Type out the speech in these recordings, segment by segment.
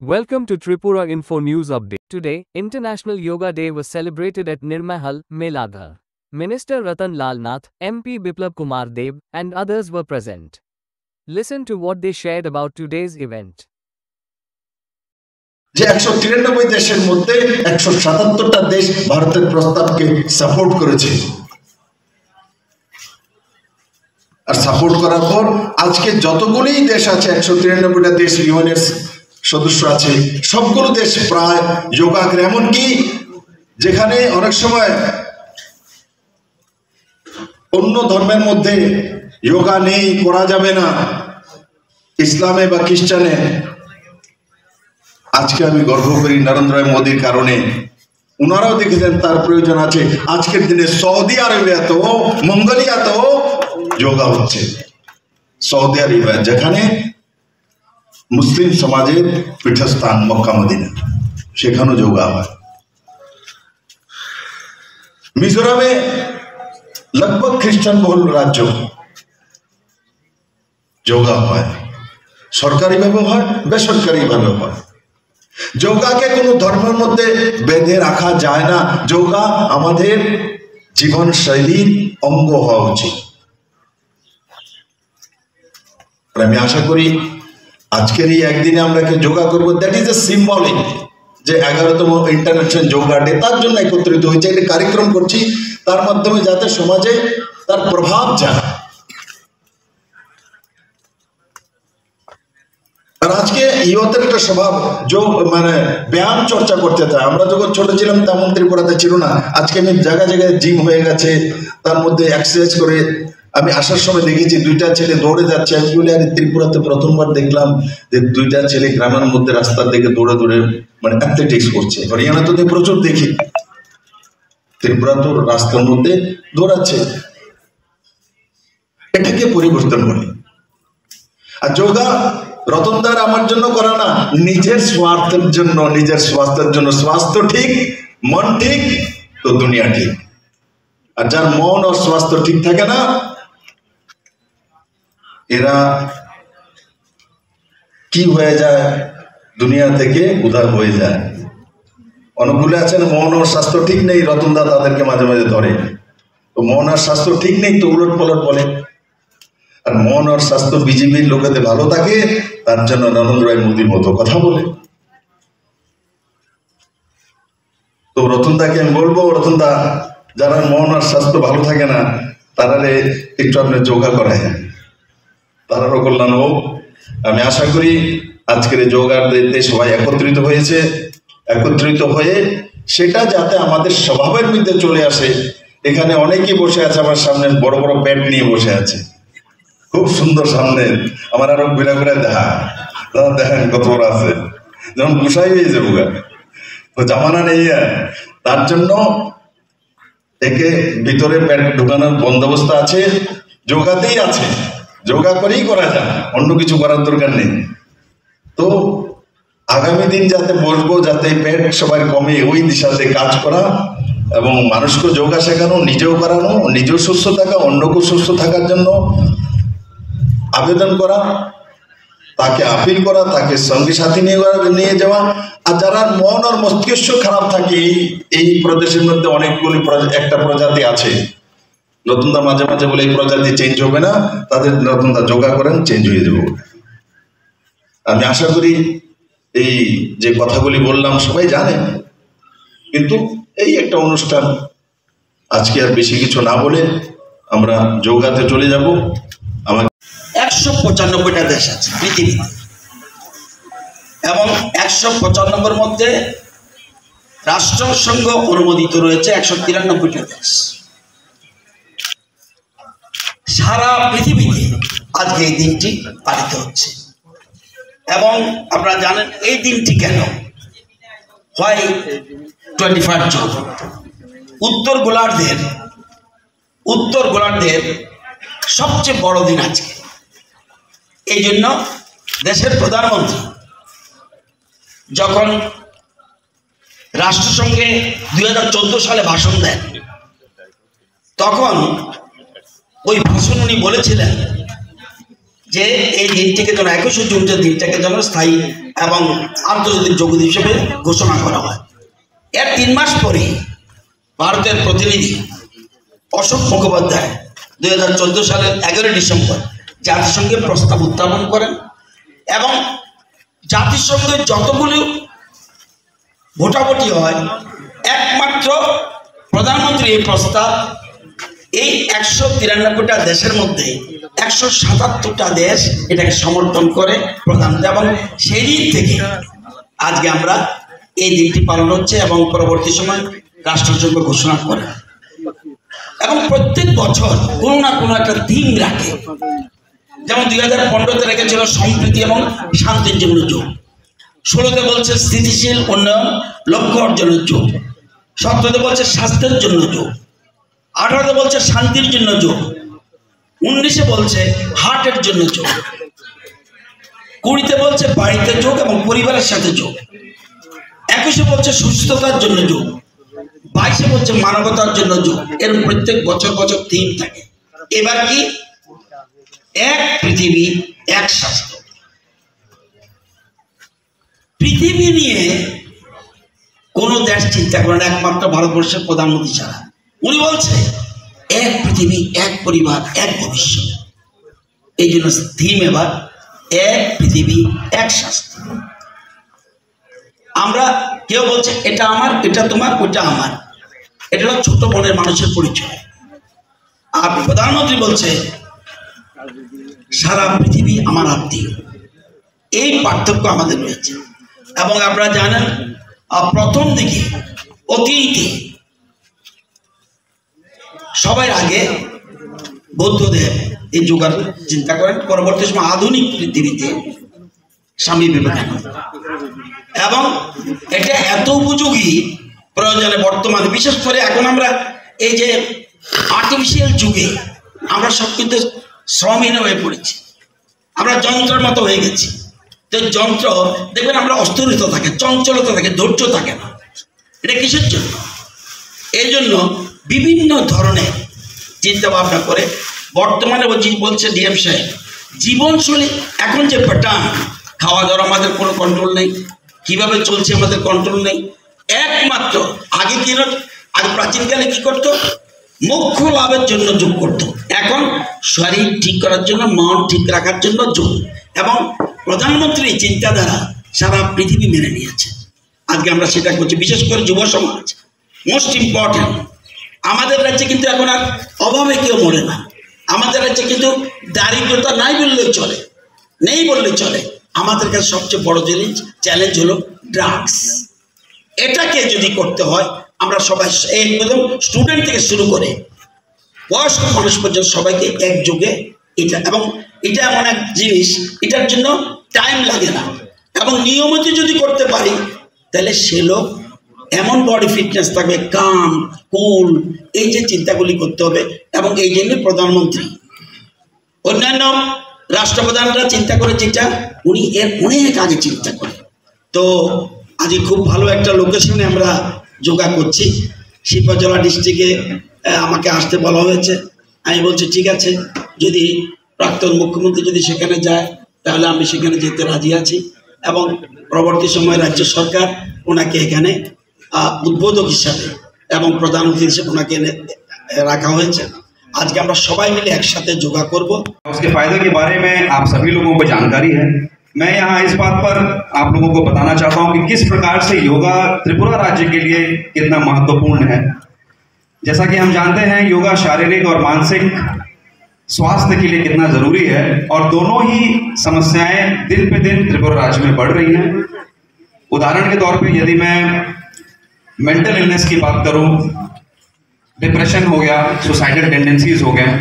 Welcome to Tripura Info News Update. Today, International Yoga Day was celebrated at Nirmahal, Meladhar. Minister Ratan Lal Nath, MP Biplab Kumar Deb, and others were present. Listen to what they shared about today's event. যে 193 দেশের মধ্যে 177টা দেশ ভারতের প্রস্তাবকে support করেছে আর support করার পর আজকে যতগুলি দেশ আছে 193টা দেশ ইউএনের সদস্য আছে সবগুলো দেশ প্রায় যোগা করে এমনকি যেখানে অনেক সময় অন্য ধর্মের মধ্যে যোগা নেই করা যাবে না ইসলামে বা খ্রিস্টানে আজকে আমি গর্ব করি নরেন্দ্র মোদীর কারণে উনারাও দেখেছেন তার প্রয়োজন আছে আজকের দিনে সৌদি আরবিয়াতেও মঙ্গোলিয়াতেও যোগা হচ্ছে সৌদি আরবিয়া যেখানে মুসলিম সমাজের পীঠস্থান মক্কা মদিনা সেখানেও যোগা হয় মিজোরামে लगभग খ্রিস্টান বহুল রাজ্য যোগা হয় সরকারিভাবে হয় বেসরকারিভাবে হয় যোগাকে কোনো ধর্মের মধ্যে বেঁধে রাখা যায় না যোগা আমাদের জীবনশৈলীর অঙ্গ হওয়া উচিত আমি আশা করি আজকের এই একদিনে আমরা যোগা করব দ্যাট ইজ এ সিম্বলিক যে 11তম ইন্টারন্যাশনাল যোগা ডে তার জন্য একত্রিত হয়েছে একটা কার্যক্রম করছি তার মাধ্যমে যাতে সমাজে তার প্রভাব যায় আর আজকে ইয়তের একটা স্বভাব যোগ মানে ব্যায়াম চর্চা করতে চায় আমরা যখন ছোট ছিলাম তেমন ত্রিপুরাতে ছিল না আজকে আমি জায়গায় জায়গায় জিম হয়ে গেছে তার মধ্যে এক্সারসাইজ করে আমি আসার সময় দেখেছি দুইটা ছেলে দৌড়ে যাচ্ছে আমি বলি আরে ত্রিপুরাতে প্রথমবার দেখলাম যে দুইটা ছেলে গ্রামের মধ্যে রাস্তার দিকে দৌড়ে দৌড়ে মানে অ্যাথলেটিক্স করছে হরিয়ানা তো প্রচুর দেখি ত্রিপুরা তো রাস্তার মধ্যে দৌড়াচ্ছে এটাকে পরিবর্তন বলে আর যোগা রতনদার আমার জন্য করা না নিজের স্বার্থের জন্য নিজের স্বাস্থ্যের জন্য স্বাস্থ্য ঠিক মন ঠিক তো দুনিয়া ঠিক আর যার মন ও স্বাস্থ্য ঠিক থাকে না এরা কি হয়ে যায় দুনিয়া থেকে উধার হয়ে যায় অনেকগুলো আছেন মন ও স্বাস্থ্য ঠিক নেই রতনদা তাদেরকে মাঝে মাঝে ধরে তো মন আর স্বাস্থ্য ঠিক নেই তো উলট পালট বলে আর মন আর স্বাস্থ্য বিজেপির লোকেদের ভালো থাকে তার জন্য নরেন্দ্র মোদীর মতো কথা বলে তো রতনদাকে আমি বলবো রতনদা যারা মন আর স্বাস্থ্য ভালো থাকে না তারা একটু আপনি যোগা করায় তারারও কল্যাণ হোক আমি আশা করি আজকের যোগার দিতে সবাই একত্রিত হয়েছে একত্রিত হয়ে সেটা যাতে আমাদের স্বভাবের মধ্যে চলে আসে এখানে অনেকেই বসে আছে আমার সামনে বড় বড় প্যাট নিয়ে বসে আছে খুব সুন্দর সামনে আমার আরো ঘুরে ঘুরে দেখা দেখেন কত বড় আছে যেমন গুসাই হয়ে যাবো তো জামানা নেই তার জন্য একে ভিতরে প্যাট ঢুকানোর বন্দোবস্ত আছে যোগাতেই আছে যোগা করেই করা যায় অন্য কিছু করার দরকার নেই তো আগামী দিন যাতে বসবো যাতে পেট সবাই কমে ওই দিশাতে কাজ করা এবং মানুষকে যোগা শেখানো নিজেও করানো নিজেও সুস্থ থাকা অন্যকেও সুস্থ থাকার জন্য আবেদন করা তাকে আপিল করা তাকে সঙ্গী সাথী নিয়ে যাওয়া আর যারা মন আর মস্তিষ্ক খারাপ থাকে এই প্রদেশের মধ্যে অনেকগুলি একটা প্রজাতি আছে নতুনদা মাঝে মাঝে বলে এই প্রজাতি চেঞ্জ হবে না তাদের নতুনদা যোগা করেন চেঞ্জ হয়ে যাবে আমি আশা করি এই যে কথাগুলি বললাম সবাই জানে কিন্তু এই একটা অনুষ্ঠান আজকে আর বেশি কিছু না বলে আমরা যোগাতে চলে যাব আমার 195টা দেশ আছে পৃথিবীতে এবং 195 মধ্যে রাষ্ট্রসংঘ অনুমোদিত রয়েছে 193টা দেশ সারা পৃথিবীতে আজকে এই দিনটি পালিত হচ্ছে এবং আপনারা জানেন এই দিনটি কেন হয় 25 জুন উত্তর গোলার্ধের সবচেয়ে বড় দিন আজকে এই জন্য দেশের প্রধানমন্ত্রী যখন রাষ্ট্রসংঘে 2014 সালে ভাষণ দেন তখন ওই ভাষণ উনি বলেছিলেন যে এই দিনটিকে যেন 21শে জুন যে দিনটাকে যেন স্থায়ী এবং আন্তর্জাতিক যোগ দিবস হিসেবে ঘোষণা করা হয়। এর 3 মাস পরে ভারতের প্রতিনিধি অশোক মুখোপাধ্যায় 2014 সালের 11 ডিসেম্বর জাতিসংঘে প্রস্তাব উত্থাপন করেন এবং জাতিসংঘের যতগুলি ভোটাভুটি হয় একমাত্র প্রধানমন্ত্রী এই প্রস্তাব এই 193টা দেশের মধ্যে 177টা দেশ এটাকে সমর্থন করে প্রধানমন্ত্রী, এবং সেই দিন থেকে আজকে আমরা এই দিনটি পালন হচ্ছে এবং পরবর্তী সময় রাষ্ট্রসংঘ ঘোষণা করে এবং প্রত্যেক বছর কোনো না কোনো একটা থিম রাখে। যেমন 2015-তে রেখেছিল সম্প্রীতি এবং শান্তির জন্য যোগ, 16-তে বলছে স্থিতিশীল উন্নয়ন লক্ষ্য অর্জনের যোগ, 17-তে বলছে স্বাস্থ্যের জন্য যোগ, 18-তে বলছে শান্তির জন্য যোগ, 19-এ বলছে হার্টের জন্য যোগ, 20-তে বলছে বাড়িতে যোগ এবং পরিবারের সাথে যোগ, 21-এ বলছে সুস্থতার জন্য যোগ, 22-এ বলছে মানবতার জন্য যোগ। এর প্রত্যেক বছর বছর থিম থাকে। এবার কি এক পৃথিবী এক স্বাস্থ্য, পৃথিবী নিয়ে কোন দেশ চিন্তা করে না একমাত্র ভারতবর্ষের প্রধানমন্ত্রী ছাড়া। উনি বলছে এক পৃথিবী এক পরিবার এক ভবিষ্যৎ। এই জন্য থিম এবার এক পৃথিবী এক স্বাস্থ্য। আমরা কেউ বলছে এটা আমার, এটা তোমার, ওটা আমার, এটা হলো ছোট মনের মানুষের পরিচয়। আর প্রধানমন্ত্রী বলছে সারা পৃথিবী আমার আত্মীয়। এই পার্থক্য আমাদের রয়েছে। এবং আপনারা জানেন প্রথম দিকে অতীতে সবাই আগে বৌদ্ধদেব এই যোগার চিন্তা করেন, পরবর্তী সময় আধুনিক পৃথিবীতে স্বামী বিবেকানন্দ, এবং এটা এত উপযোগী প্রয়োজনে বর্তমানে, বিশেষ করে এখন আমরা এই যে আর্টিফিশিয়াল যুগে আমরা সব কিন্তু শ্রমহীন হয়ে পড়েছি, আমরা যন্ত্রের মতো হয়ে গেছি। তো যন্ত্র দেখবেন আমরা অস্থিরতা থাকে, চঞ্চলতা থাকে, ধৈর্য থাকে না। এটা কিসের জন্য? এই জন্য বিভিন্ন ধরনের চিন্তা ভাবনা করে বর্তমানে বলছে ডিএম সাহেব জীবনশৈলী এখন যে প্যাটার্ন, খাওয়া দাওয়ার আমাদের কোনো কন্ট্রোল নেই, কিভাবে চলছে আমাদের কন্ট্রোল নেই। একমাত্র আগে কি আগে প্রাচীনকালে কি করতো? মোক্ষ লাভের জন্য যোগ করতো। এখন শরীর ঠিক করার জন্য, মন ঠিক রাখার জন্য যোগ। এবং প্রধানমন্ত্রীর চিন্তাধারা সারা পৃথিবী মেনে নিয়েছে। আজকে আমরা সেটা করছি, বিশেষ করে যুব সমাজ। মোস্ট ইম্পর্টেন্ট, আমাদের রাজ্যে কিন্তু এখন আর অভাবে কেউ মরে না। আমাদের রাজ্যে কিন্তু দারিদ্রতা নাই বললেই চলে, নেই বললেই চলে। আমাদের কাছে সবচেয়ে বড় চ্যালেঞ্জ হলো ড্রাগস। এটাকে যদি করতে হয় আমরা সবাই একদম স্টুডেন্ট থেকে শুরু করে বয়স্ক মানুষ পর্যন্ত সবাইকে একযোগে এটা, এবং এটা এমন এক জিনিস, এটার জন্য টাইম লাগে না, এবং নিয়মিত যদি করতে পারি তাহলে সে লোক এমন বডি ফিটনেস থাকবে, কাম কুল, এই যে চিন্তাগুলি করতে হবে। এবং এই জন্য প্রধানমন্ত্রী, অন্যান্য রাষ্ট্রপ্রধানরা চিন্তা করে যেটা, উনি এর অনেক আগে চিন্তা করে। তো আজকে খুব ভালো একটা লোকেশনে আমরা যোগা করছি। শিবজলা ডিস্ট্রিক্টে আমাকে আসতে বলা হয়েছে। আমি বলছি ঠিক আছে, যদি প্রাক্তন মুখ্যমন্ত্রী যদি সেখানে যায় তাহলে আমি সেখানে যেতে রাজি আছি। এবং পরবর্তী সময় রাজ্য সরকার ওনাকে এখানে উদ্বোধক হিসাবে এবং প্রধানমন্ত্রী হিসেবে ওনাকে রাখা হয়েছে। আজকে আমরা সবাই মিলে একসাথে যোগা করব। उसके फायदे के बारे में आप सभी लोगों को जानकारी है। मैं यहाँ इस बात पर आप लोगों को बताना चाहता हूँ कि किस प्रकार से योगा त्रिपुरा राज्य के लिए कितना महत्वपूर्ण है। जैसा कि हम जानते हैं योगा शारीरिक और मानसिक स्वास्थ्य के लिए कितना जरूरी है, और दोनों ही समस्याएं दिन पे दिन त्रिपुरा राज्य में बढ़ रही हैं। उदाहरण के तौर पे यदि मैं मेंटल इलनेस की बात करूं, डिप्रेशन हो गया, सुसाइडल टेंडेंसीज हो गए,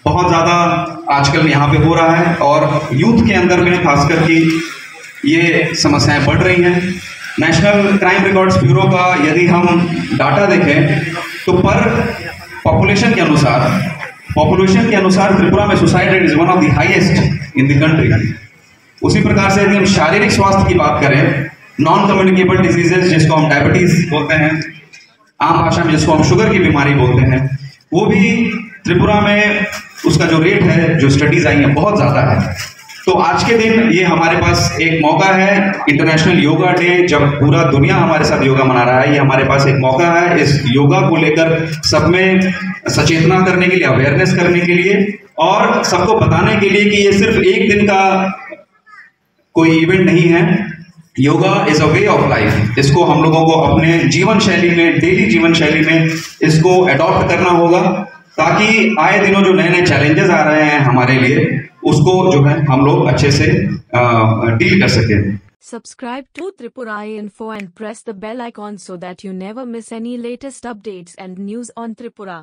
बहुत ज़्यादा आजकल यहाँ पे हो रहा है, और यूथ के अंदर में खासकर कि ये समस्याएं बढ़ रही हैं। नेशनल क्राइम रिकॉर्ड्स ब्यूरो का यदि हम डाटा देखें तो पर पॉपुलेशन के अनुसार त्रिपुरा में suicide rate is one of the highest in the country. उसी प्रकार से यदि हम शारीरिक स्वास्थ्य की बात करें, नॉन कम्युनिकेबल डिजीजेज जिसको हम डायबिटीज बोलते हैं, आम भाषा में जिसको हम शुगर की बीमारी बोलते हैं, वो भी त्रिपुरा में उसका जो रेट है, जो स्टडीज आई हैं, बहुत ज़्यादा है। तो आज के दिन ये हमारे पास एक मौका है, इंटरनेशनल योगा डे, जब पूरा दुनिया हमारे साथ योगा मना रहा है, ये हमारे पास एक मौका है इस योगा को लेकर सब में सचेतना करने के लिए, अवेयरनेस करने के लिए और सबको बताने के लिए कि ये सिर्फ एक दिन का कोई इवेंट नहीं है। Yoga is a way of life. इसको हम लोगों को अपने जीवन शैली में, डेली जीवन शैली में इसको अडॉप्ट करना होगा, ताकि आए दिनों जो नए नए चैलेंजेस आ रहे हैं हमारे लिए, उसको जो है हम लोग अच्छे से डील कर सकें। Subscribe to Tripura Info and press the bell icon so that you never miss any latest updates and news on Tripura.